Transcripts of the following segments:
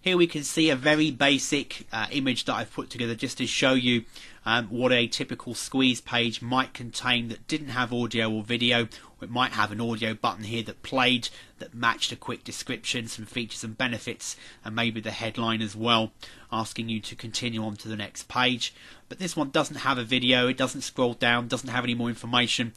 Here we can see a very basic image that I've put together just to show you what a typical squeeze page might contain that didn't have audio or video. Or it might have an audio button here that played, that matched a quick description, some features and benefits, and maybe the headline as well, asking you to continue on to the next page. But this one doesn't have a video, it doesn't scroll down, doesn't have any more information.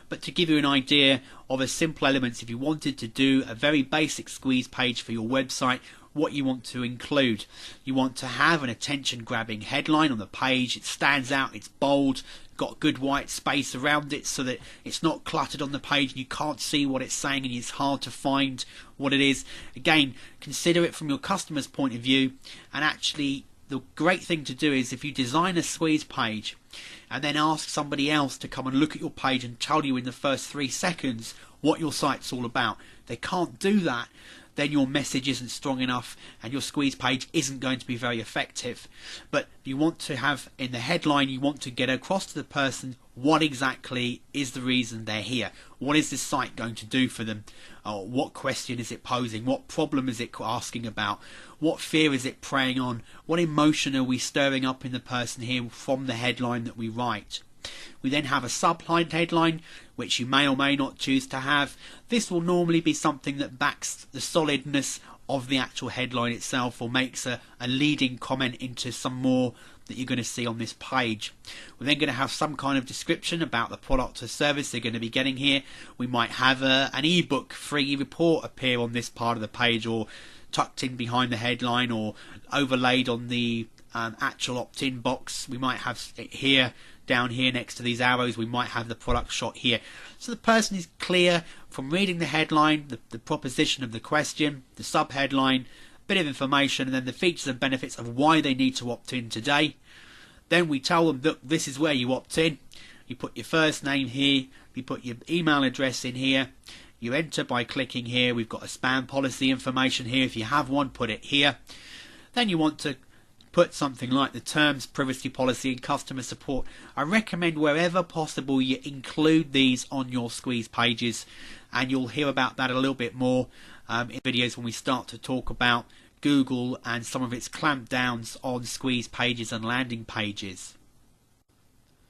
But to give you an idea of a simple elements, if you wanted to do a very basic squeeze page for your website, what you want to include. You want to have an attention grabbing headline on the page. It stands out, it's bold, got good white space around it so that it's not cluttered on the page and you can't see what it's saying and it's hard to find what it is. Again, consider it from your customer's point of view, and actually the great thing to do is if you design a squeeze page and then ask somebody else to come and look at your page and tell you in the first 3 seconds what your site's all about. They can't do that, then your message isn't strong enough and your squeeze page isn't going to be very effective. But you want to have in the headline, you want to get across to the person what exactly is the reason they're here. What is this site going to do for them? What question is it posing? What problem is it asking about? What fear is it preying on? What emotion are we stirring up in the person here from the headline that we write? We then have a subline headline, which you may or may not choose to have. This will normally be something that backs the solidness of the actual headline itself, or makes a leading comment into some more that you're going to see on this page. We're then going to have some kind of description about the product or service they're going to be getting here. We might have an ebook free report appear on this part of the page, or tucked in behind the headline, or overlaid on the actual opt-in box. We might have it here, down here next to these arrows. We might have the product shot here, so the person is clear from reading the headline, the proposition of the question, the sub-headline, bit of information, and then the features and benefits of why they need to opt in today. Then we tell them, look, this is where you opt in. You put your first name here, you put your email address in here, you enter by clicking here. We've got a spam policy information here. If you have one, put it here. Then you want to put something like the terms, privacy policy and customer support. I recommend wherever possible you include these on your squeeze pages, and you'll hear about that a little bit more in videos when we start to talk about Google and some of its clampdowns on squeeze pages and landing pages.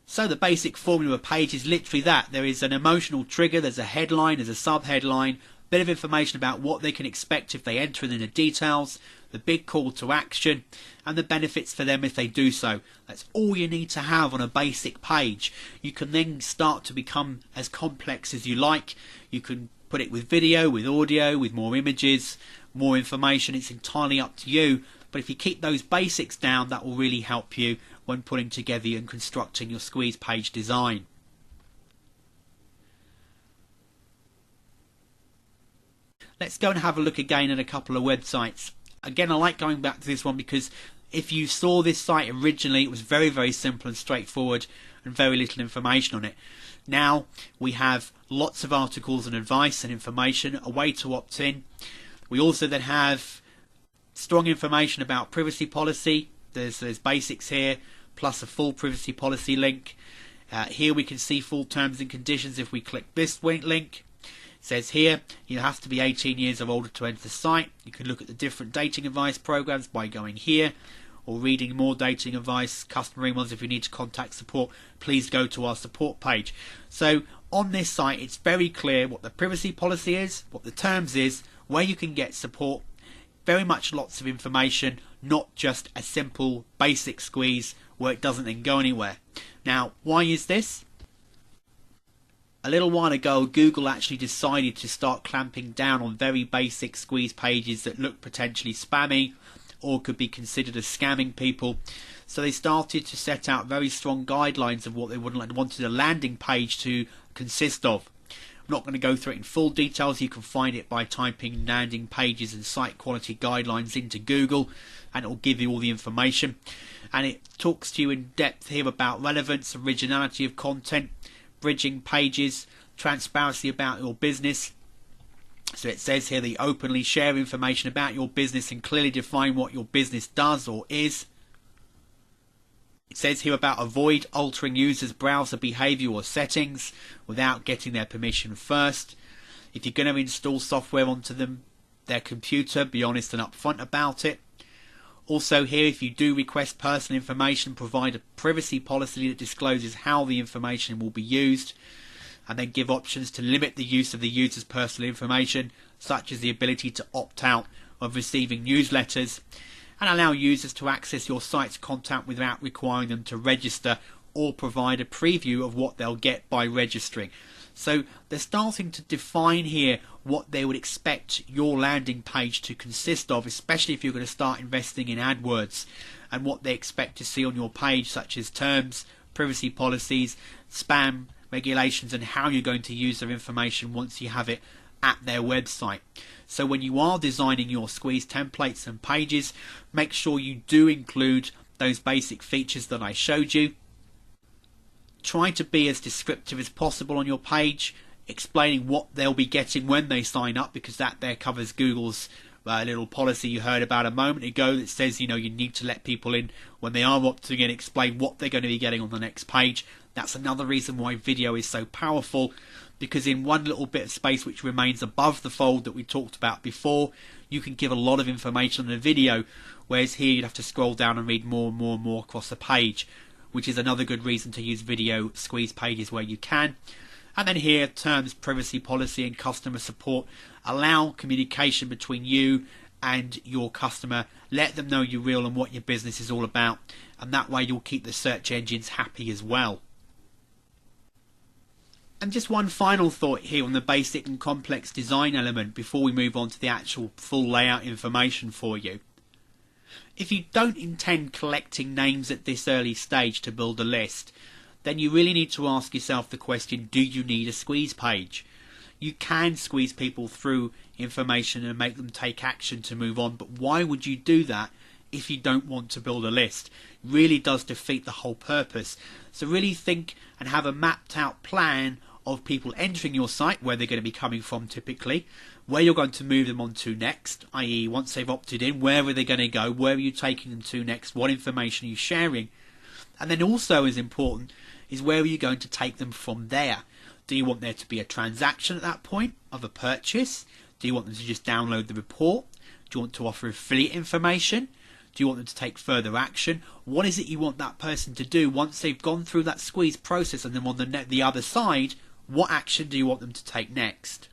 So the basic formula of a page is literally that. There is an emotional trigger, there's a headline, there's a sub-headline, bit of information about what they can expect if they enter in the details, the big call to action, and the benefits for them if they do so. That's all you need to have on a basic page. You can then start to become as complex as you like. You can put it with video, with audio, with more images, more information. It's entirely up to you. But if you keep those basics down, that will really help you when putting together and constructing your squeeze page design. Let's go and have a look again at a couple of websites. Again, I like going back to this one because if you saw this site originally, it was very, very simple and straightforward and very little information on it. Now we have lots of articles and advice and information, a way to opt in. We also then have strong information about privacy policy. There's basics here, plus a full privacy policy link. Here we can see full terms and conditions if we click this link. It says here you have to be 18 years or older to enter the site. You can look at the different dating advice programs by going here, or reading more dating advice, customer emails. If you need to contact support, please go to our support page. So on this site it's very clear what the privacy policy is, what the terms is, where you can get support. Very much lots of information, not just a simple basic squeeze where it doesn't then go anywhere. Now, why is this? A little while ago, Google actually decided to start clamping down on very basic squeeze pages that look potentially spammy or could be considered as scamming people. So they started to set out very strong guidelines of what they wanted a landing page to consist of. I'm not going to go through it in full details. You can find it by typing landing pages and site quality guidelines into Google, and it will give you all the information. And it talks to you in depth here about relevance, originality of content, bridging pages, transparency about your business. So it says here that you openly share information about your business and clearly define what your business does or is. It says here about avoid altering users' browser behavior or settings without getting their permission first. If you're going to install software onto their computer, be honest and upfront about it. Also here, if you do request personal information, provide a privacy policy that discloses how the information will be used, and then give options to limit the use of the user's personal information, such as the ability to opt out of receiving newsletters, and allow users to access your site's content without requiring them to register or provide a preview of what they'll get by registering. So they're starting to define here what they would expect your landing page to consist of, especially if you're going to start investing in AdWords, and what they expect to see on your page, such as terms, privacy policies, spam regulations, and how you're going to use their information once you have it at their website. So when you are designing your squeeze templates and pages, make sure you do include those basic features that I showed you. Try to be as descriptive as possible on your page, explaining what they'll be getting when they sign up, because that there covers Google's little policy you heard about a moment ago that says, you need to let people in when they are opting in, explain what they're going to be getting on the next page. That's another reason why video is so powerful, because in one little bit of space which remains above the fold that we talked about before, you can give a lot of information on a video, whereas here you'd have to scroll down and read more and more and more across the page, which is another good reason to use video squeeze pages where you can. And then here, terms, privacy policy and customer support allow communication between you and your customer. Let them know you're real and what your business is all about, and that way you'll keep the search engines happy as well. And just one final thought here on the basic and complex design element before we move on to the actual full layout information for you. If you don't intend collecting names at this early stage to build a list, then you really need to ask yourself the question, do you need a squeeze page? You can squeeze people through information and make them take action to move on, but why would you do that if you don't want to build a list? It really does defeat the whole purpose. So really think and have a mapped out plan of people entering your site, where they're going to be coming from typically, where you're going to move them on to next, i.e. once they've opted in, where are they going to go, where are you taking them to next, what information are you sharing, and then also as important is where are you going to take them from there. Do you want there to be a transaction at that point of a purchase? Do you want them to just download the report? Do you want to offer affiliate information? Do you want them to take further action? What is it you want that person to do once they've gone through that squeeze process, and then on the other side, what action do you want them to take next?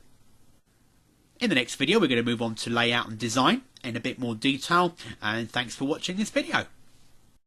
In the next video, we're going to move on to layout and design in a bit more detail, and thanks for watching this video.